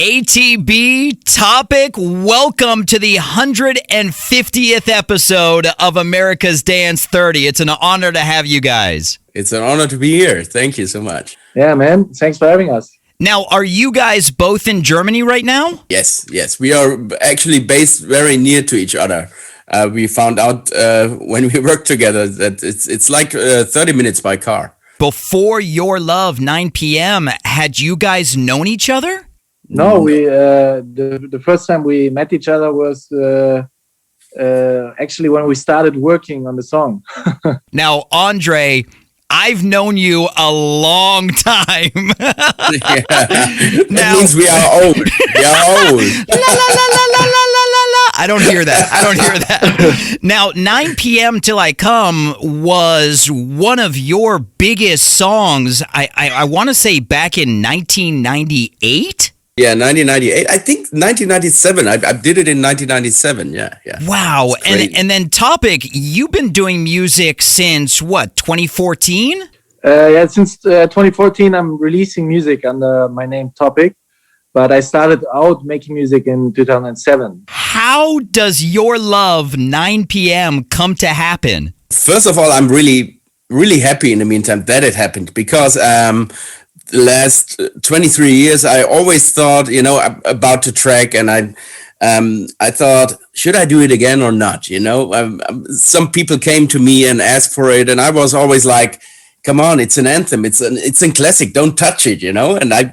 ATB topic. Welcome to the 150th episode of America's Dance 30. It's an honor to have you guys. It's an honor to be here. Thank you so much. Yeah, man. Thanks for having us. Now, are you guys both in Germany right now? Yes. We are actually based very near to each other. We found out when we worked together that it's like 30 minutes by car. Before Your Love, 9 p.m., had you guys known each other? No, we the first time we met each other was actually when we started working on the song. Now, Andre, I've known you a long time. Yeah. That means we are old. We are old. La, la, la, la, la, la, la, la, la. I don't hear that. Now, 9 p.m. Till I Come was one of your biggest songs, I want to say back in 1998? Yeah, 1998. I think 1997. I did it in 1997. Yeah. Wow. And then Topic, you've been doing music since what, 2014? Yeah, since 2014, I'm releasing music under my name Topic, but I started out making music in 2007. How does Your Love 9 p.m. come to happen? First of all, I'm really, really happy in the meantime that it happened because the last 23 years, I always thought, about the track, and I thought, should I do it again or not? Some people came to me and asked for it, and I was always like, come on, it's an anthem, it's a classic, don't touch it, and I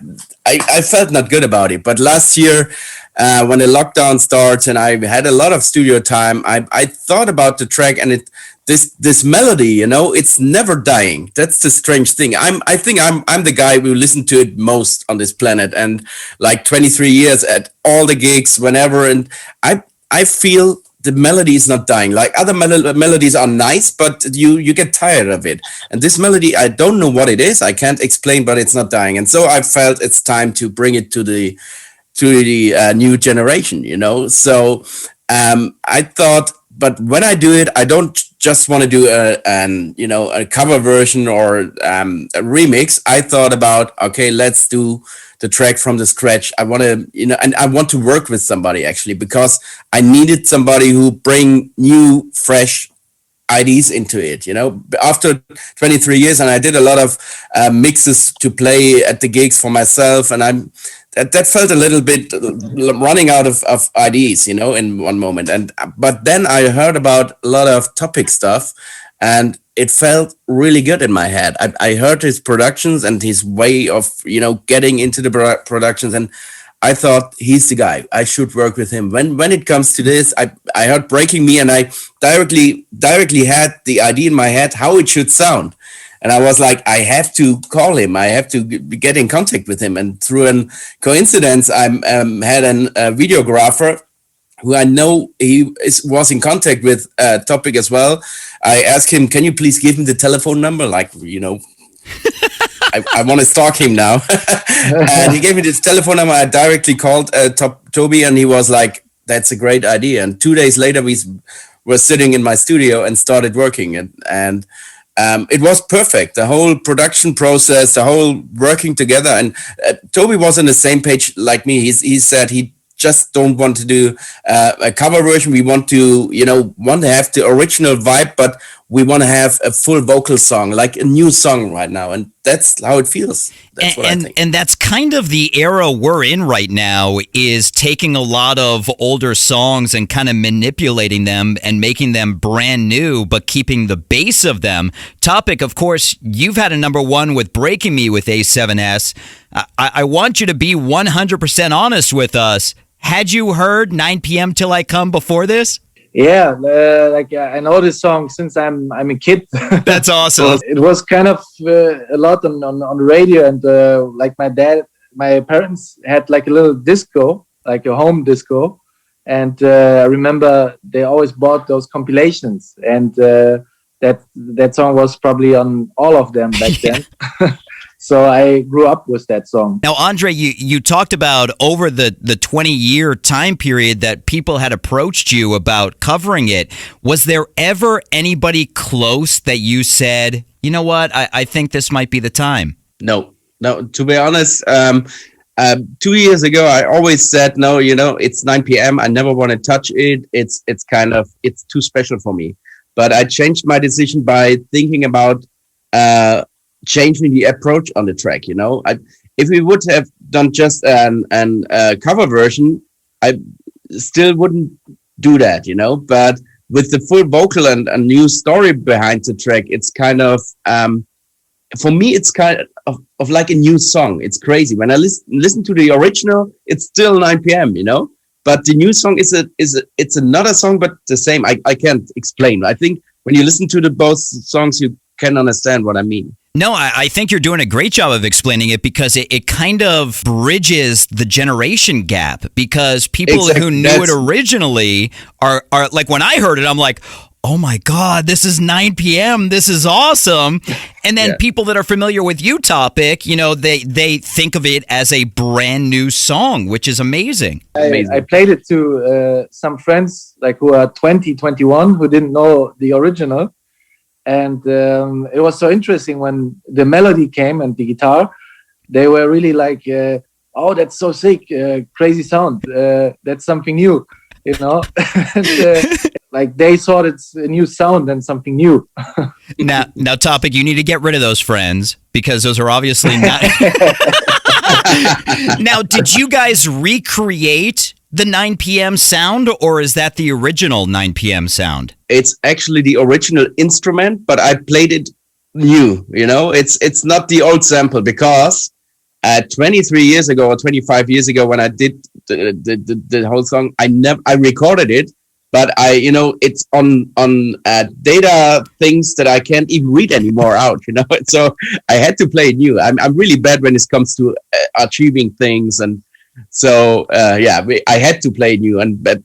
felt not good about it. But last year, when the lockdown starts and I had a lot of studio time, I thought about the track, and this melody, it's never dying. That's the strange thing. I think I'm the guy who listened to it most on this planet, and like 23 years at all the gigs, whenever, and I feel the melody is not dying. Like other melodies are nice, but you get tired of it. And this melody, I don't know what it is. I can't explain, but it's not dying. And so I felt it's time to bring it to the new generation. So I thought, but when I do it, I don't just want to do a cover version or a remix. I thought about, okay, let's do the track from the scratch. I want to, and I want to work with somebody actually, because I needed somebody who bring new, fresh ideas into it. After 23 years, and I did a lot of mixes to play at the gigs for myself, and that felt a little bit running out of ideas, in one moment. But then I heard about a lot of Topic stuff, and it felt really good in my head. I heard his productions and his way of, getting into the productions, and I thought he's the guy. I should work with him. When it comes to this, I heard Breaking Me, and I directly had the idea in my head how it should sound. And I was like, I have to call him. I have to get in contact with him. And through a coincidence, I had a videographer who I know was in contact with Topic as well. I asked him, can you please give him the telephone number? Like, I want to stalk him now. And he gave me this telephone number. I directly called Toby, and he was like, that's a great idea. And 2 days later, we were sitting in my studio and started working. And it was perfect. The whole production process, the whole working together. And Toby was on the same page like me. He said he just don't want to do a cover version. We want to, have the original vibe, but we want to have a full vocal song, like a new song right now. And that's how it feels. That's what I think. And that's kind of the era we're in right now, is taking a lot of older songs and kind of manipulating them and making them brand new, but keeping the base of them. Topic, of course, you've had a number one with Breaking Me with A7S. I want you to be 100% honest with us. Had you heard 9 p.m. Till I Come before this? Yeah, I know this song since I'm a kid. That's awesome. It was kind of a lot on the radio, and like my parents had like a little disco, like a home disco, and I remember they always bought those compilations, and that song was probably on all of them back then. So I grew up with that song. Now, Andre, you talked about over the 20-year time period that people had approached you about covering it. Was there ever anybody close that you said, you know what, I think this might be the time? No, to be honest, 2 years ago, I always said, no, it's 9 p.m. I never want to touch it. It's too special for me. But I changed my decision by thinking about changing the approach on the track. If we would have done just an cover version, I still wouldn't do that. But with the full vocal and a new story behind the track, it's kind of for me, it's kind of like a new song. It's crazy. When I listen to the original, it's still 9 p.m., But the new song it's another song, but the same. I can't explain. I think when you listen to the both songs, you can understand what I mean. No, I think you're doing a great job of explaining it because it kind of bridges the generation gap because people who knew it originally are like, when I heard it, I'm like, oh my God, this is 9 p.m. This is awesome. And then people that are familiar with you, Topic, they think of it as a brand new song, which is amazing. I played it to some friends like who are 20, 21, who didn't know the original. And it was so interesting when the melody came and the guitar, they were really like, oh, that's so sick, crazy sound. That's something new, and, like they thought it's a new sound and something new. Now, Topic, you need to get rid of those friends because those are obviously not. Now, did you guys recreate the 9 p.m. sound, or is that the original 9 p.m. sound? It's actually the original instrument, but I played it new. It's not the old sample because 23 years ago or 25 years ago, when I did the whole song, I recorded it, but it's on data things that I can't even read anymore out. So I had to play it new. I'm really bad when it comes to achieving things, and so I had to play new. But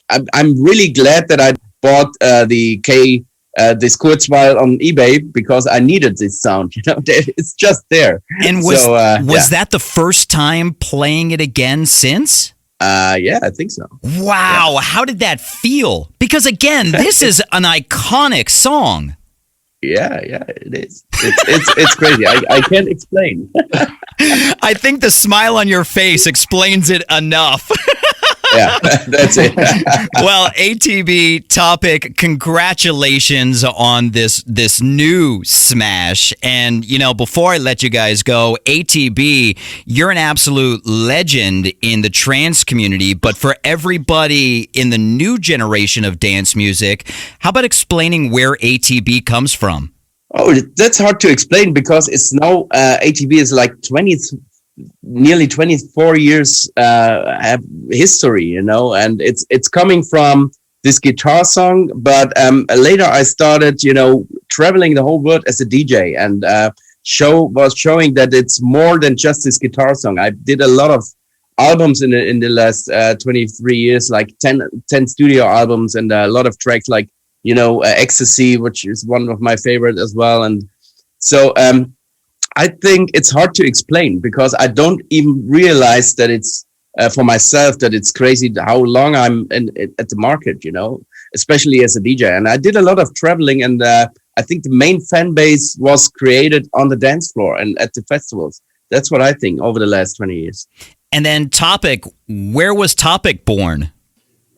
I'm really glad that I bought this Kurzweil on eBay because I needed this sound. It's just there. And was that the first time playing it again since? Yeah, I think so. Wow, how did that feel? Because again, this is an iconic song. Yeah, it is. It's crazy. I can't explain. I think the smile on your face explains it enough. Yeah, that's it. Well, ATB, Topic, congratulations on this new smash. And, before I let you guys go, ATB, you're an absolute legend in the trance community. But for everybody in the new generation of dance music, how about explaining where ATB comes from? Oh, that's hard to explain because it's now ATB is like nearly 24 years have history, and it's coming from this guitar song. But later I started, traveling the whole world as a DJ, and was showing that it's more than just this guitar song. I did a lot of albums in the last 23 years, like 10 studio albums, and a lot of tracks like Ecstasy, which is one of my favorite as well. And so I think it's hard to explain because I don't even realize that it's for myself that it's crazy how long I'm at the market, especially as a DJ. And I did a lot of traveling, and I think the main fan base was created on the dance floor and at the festivals. That's what I think over the last 20 years. And then Topic, where was Topic born?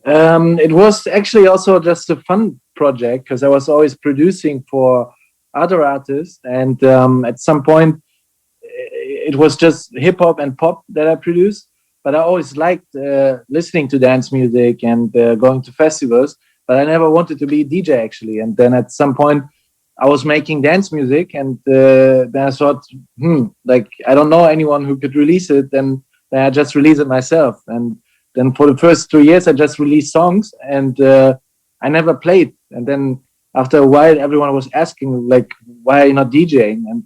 It was actually also just a fun project because I was always producing for other artists, and at some point it was just hip hop and pop that I produced. But I always liked listening to dance music and going to festivals, but I never wanted to be a DJ actually. And then at some point I was making dance music, and then I thought, like I don't know anyone who could release it, and then I just released it myself. And then for the first 2 years I just released songs, and I never played. And then after a while, everyone was asking, like, why are you not DJing? And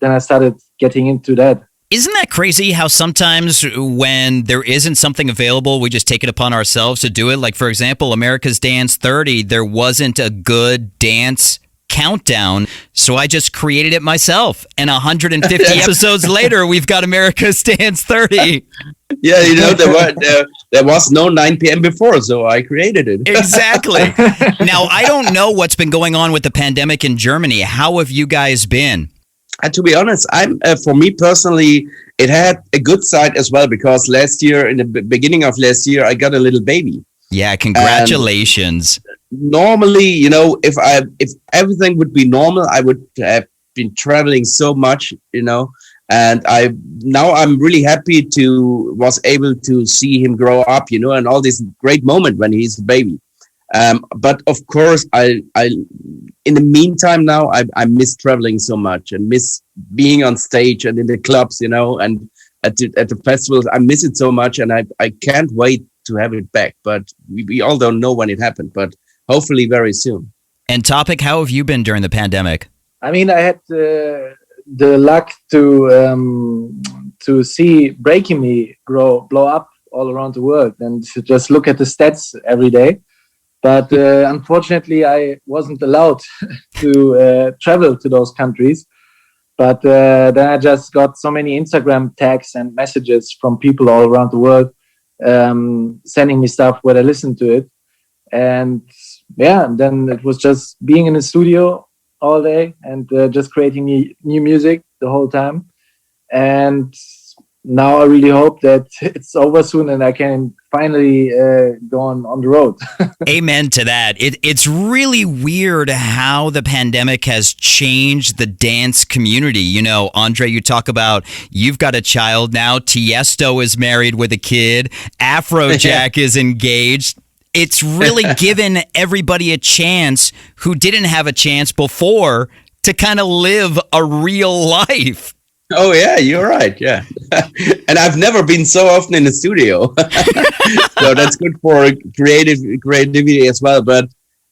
then I started getting into that. Isn't that crazy how sometimes when there isn't something available, we just take it upon ourselves to do it? Like, for example, America's Dance 30, there wasn't a good dance countdown, so I just created it myself. And 150 episodes later, we've got America's Dance 30. Yeah, there was no 9 p.m. before, so I created it. Exactly. Now, I don't know what's been going on with the pandemic in Germany. How have you guys been? To be honest, I'm for me personally, it had a good side as well because last year, in the beginning of last year, I got a little baby. Yeah, And congratulations. normally, if everything would be normal, I would have been traveling so much, and I'm really happy to was able to see him grow up, and all this great moment when he's a baby. But of course, I in the meantime now I miss traveling so much and miss being on stage and in the clubs, and at the festivals. I miss it so much, and I can't wait to have it back. But we all don't know when it happened, but hopefully very soon. And Topic, how have you been during the pandemic? I mean, I had the luck to see Breaking Me blow up all around the world, and to just look at the stats every day. But unfortunately, I wasn't allowed to travel to those countries. But then I just got so many Instagram tags and messages from people all around the world sending me stuff where I listened to it. And yeah, then it was just being in the studio all day and just creating new music the whole time. And now I really hope that it's over soon and I can finally go on the road. Amen to that. It's really weird how the pandemic has changed the dance community. Andre, you talk about you've got a child now. Tiesto is married with a kid. Afrojack is engaged. It's really given everybody a chance who didn't have a chance before to kind of live a real life. Oh yeah, you're right. Yeah, and I've never been so often in the studio, so that's good for creativity as well. But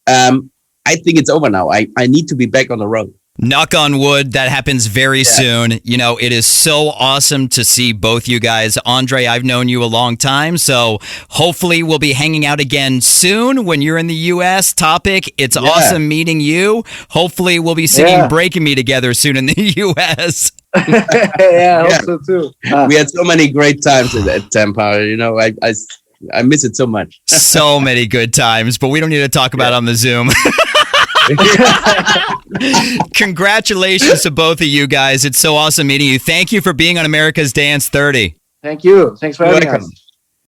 I think it's over now. I need to be back on the road. Knock on wood, that happens very soon. It is so awesome to see both you guys. Andre, I've known you a long time, so hopefully we'll be hanging out again soon when you're in the U.S. Topic, it's awesome meeting you. Hopefully we'll be singing Breaking Me together soon in the U.S. I hope so too. We had so many great times at Tampa. I miss it so much. So many good times, but we don't need to talk about it on the Zoom. Congratulations to both of you guys. It's so awesome meeting you. Thank you for being on America's Dance 30. Thank you. Thanks for having us.